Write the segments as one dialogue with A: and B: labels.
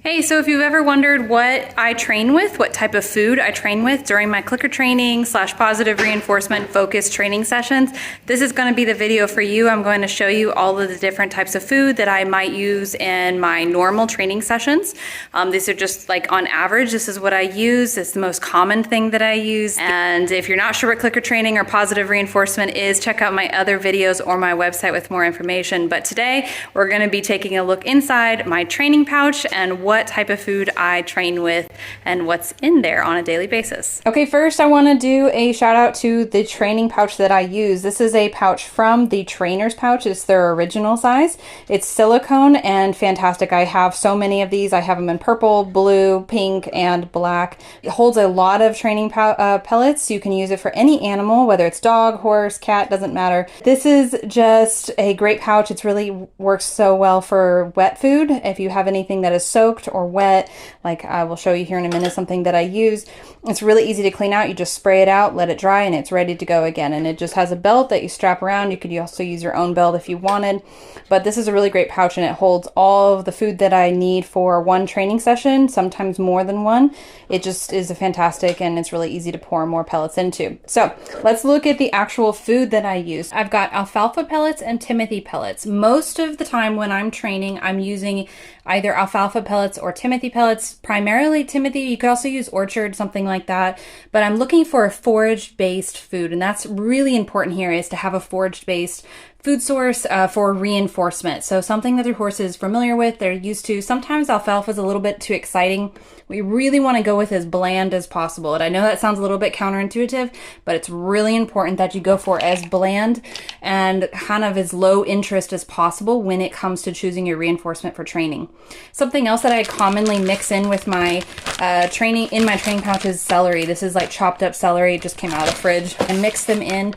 A: Hey, so if you've ever wondered what I train with, what type of food I train with during my clicker training / positive reinforcement focused training sessions, this is going to be the video for you. I'm going to show you all of the different types of food that I might use in my normal training sessions. These are just like on average, this is what I use. It's the most common thing that I use. And if you're not sure what clicker training or positive reinforcement is, check out my other videos or my website with more information. But today we're going to be taking a look inside my training pouch and what type of food I train with and what's in there on a daily basis. Okay, first I want to do a shout out to the training pouch that I use. This is a pouch from the Trainer's Pouch. It's their original size. It's silicone and fantastic. I have so many of these. I have them in purple, blue, pink, and black. It holds a lot of training pellets. You can use it for any animal, whether it's dog, horse, cat, doesn't matter. This is just a great pouch. It's really works so well for wet food. If you have anything that is soaked or wet, like I will show you here in a minute, something that I use. It's really easy to clean out. You just spray it out, let it dry, and it's ready to go again. And it just has a belt that you strap around. You could also use your own belt if you wanted, but this is a really great pouch and it holds all of the food that I need for one training session, sometimes more than one. It just is a fantastic, and it's really easy to pour more pellets into. So let's look at the actual food that I use. I've got alfalfa pellets and Timothy pellets. Most of the time when I'm training, I'm using either alfalfa pellets or Timothy pellets, primarily Timothy. You could also use Orchard, something like that, but I'm looking for a forage-based food, and that's really important here, is to have a forage-based food source for reinforcement. So something that your horse is familiar with, they're used to. Sometimes alfalfa is a little bit too exciting. We really want to go with as bland as possible. And I know that sounds a little bit counterintuitive, but it's really important that you go for as bland and kind of as low interest as possible when it comes to choosing your reinforcement for training. Something else that I commonly mix in with my training pouch is celery. This is like chopped up celery. It just came out of the fridge. I mix them in.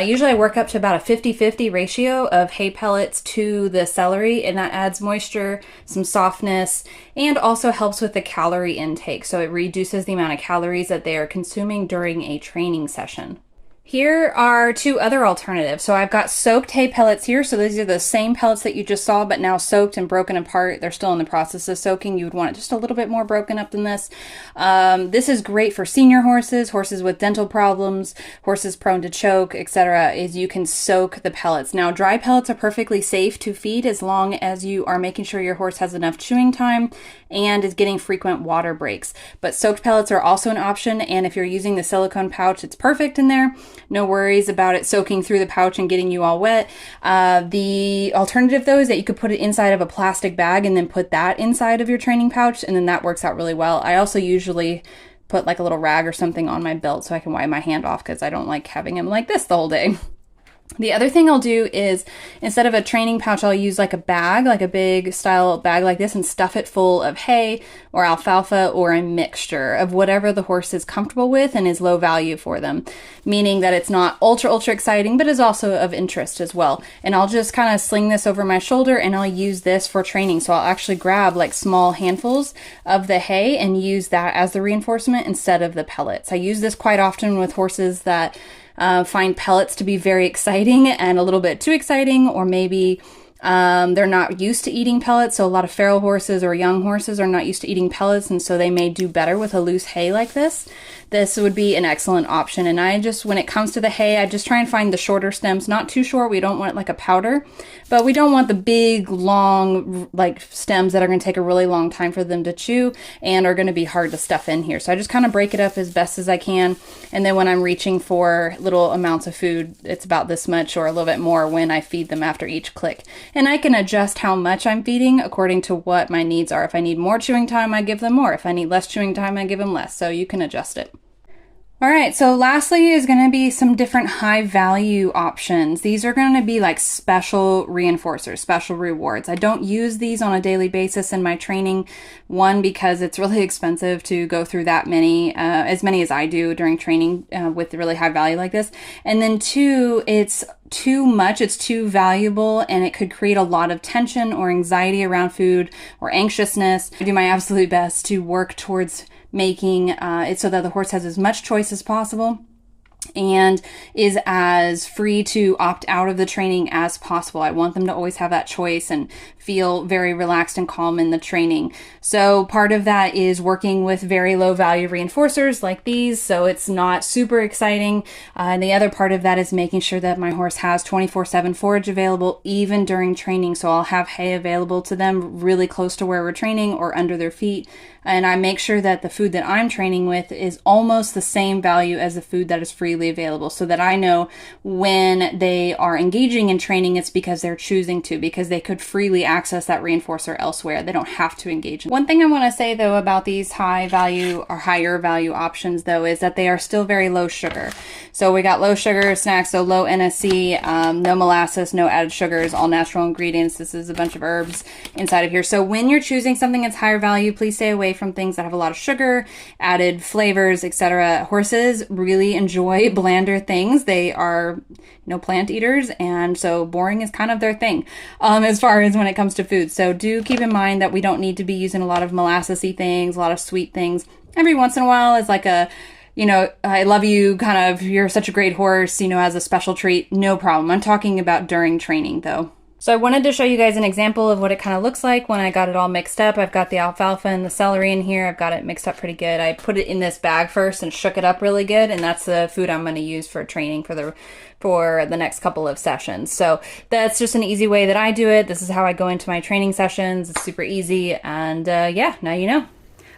A: Usually I work up to about a 50-50 ratio of hay pellets to the celery, and that adds moisture, some softness, and also helps with the calorie intake. So it reduces the amount of calories that they are consuming during a training session. Here are two other alternatives. So I've got soaked hay pellets here. So these are the same pellets that you just saw, but now soaked and broken apart. They're still in the process of soaking. You would want it just a little bit more broken up than this. This is great for senior horses, horses with dental problems, horses prone to choke, etc. Is you can soak the pellets. Now, dry pellets are perfectly safe to feed as long as you are making sure your horse has enough chewing time and is getting frequent water breaks. But soaked pellets are also an option, and if you're using the silicone pouch, it's perfect in there. No worries about it soaking through the pouch and getting you all wet. The alternative, though, is that you could put it inside of a plastic bag and then put that inside of your training pouch, and then that works out really well. I also usually put like a little rag or something on my belt so I can wipe my hand off, because I don't like having him like this the whole day. The other thing I'll do is, instead of a training pouch, I'll use like a bag, like a big style bag like this, and stuff it full of hay or alfalfa or a mixture of whatever the horse is comfortable with and is low value for them, meaning that it's not ultra exciting, but is also of interest as well. And I'll just kind of sling this over my shoulder and I'll use this for training. So I'll actually grab like small handfuls of the hay and use that as the reinforcement instead of the pellets. I use this quite often with horses that find pellets to be very exciting and a little bit too exciting, or maybe they're not used to eating pellets. So a lot of feral horses or young horses are not used to eating pellets, and so they may do better with a loose hay like this. This would be an excellent option. And I just, when it comes to the hay, I just try and find the shorter stems, not too short. We don't want it like a powder, but we don't want the big, long, like stems that are going to take a really long time for them to chew and are going to be hard to stuff in here. So I just kind of break it up as best as I can. And then when I'm reaching for little amounts of food, it's about this much or a little bit more when I feed them after each click. And I can adjust how much I'm feeding according to what my needs are. If I need more chewing time, I give them more. If I need less chewing time, I give them less. So you can adjust it. All right, so lastly is going to be some different high value options. These are going to be like special reinforcers, special rewards. I don't use these on a daily basis in my training. One, because it's really expensive to go through that many, as many as I do during training with really high value like this. And then two, it's too much, it's too valuable, and it could create a lot of tension or anxiety around food or anxiousness. I do my absolute best to work towards making it so that the horse has as much choice as possible and is as free to opt out of the training as possible. I want them to always have that choice and feel very relaxed and calm in the training. So part of that is working with very low value reinforcers like these, so it's not super exciting. And the other part of that is making sure that my horse has 24/7 forage available even during training. So I'll have hay available to them really close to where we're training or under their feet. And I make sure that the food that I'm training with is almost the same value as the food that is freely available, so that I know when they are engaging in training, it's because they're choosing to, because they could freely access that reinforcer elsewhere. They don't have to engage. One thing I want to say though about these high value or higher value options though is that they are still very low sugar. So we got low sugar snacks, so low NSC, no molasses, no added sugars, all natural ingredients. This is a bunch of herbs inside of here. So when you're choosing something that's higher value, please stay away from things that have a lot of sugar, added flavors, etc. Horses really enjoy blander things. They are, plant eaters, and so boring is kind of their thing as far as when it comes to food. So do keep in mind that we don't need to be using a lot of molassesy things, a lot of sweet things. Every once in a while is like a, I love you, kind of, you're such a great horse, as a special treat. No problem. I'm talking about during training though. So I wanted to show you guys an example of what it kind of looks like when I got it all mixed up. I've got the alfalfa and the celery in here. I've got it mixed up pretty good. I put it in this bag first and shook it up really good, and that's the food I'm going to use for training for the next couple of sessions. So that's just an easy way that I do it. This is how I go into my training sessions. It's super easy, and yeah, now you know.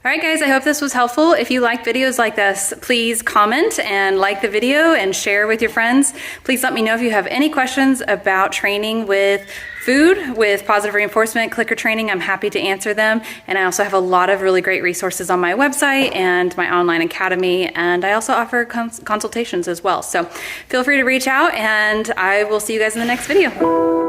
A: All right, guys, I hope this was helpful. If you like videos like this, please comment and like the video and share with your friends. Please let me know if you have any questions about training with food, with positive reinforcement, clicker training. I'm happy to answer them. And I also have a lot of really great resources on my website and my online academy. And I also offer consultations as well. So feel free to reach out, and I will see you guys in the next video.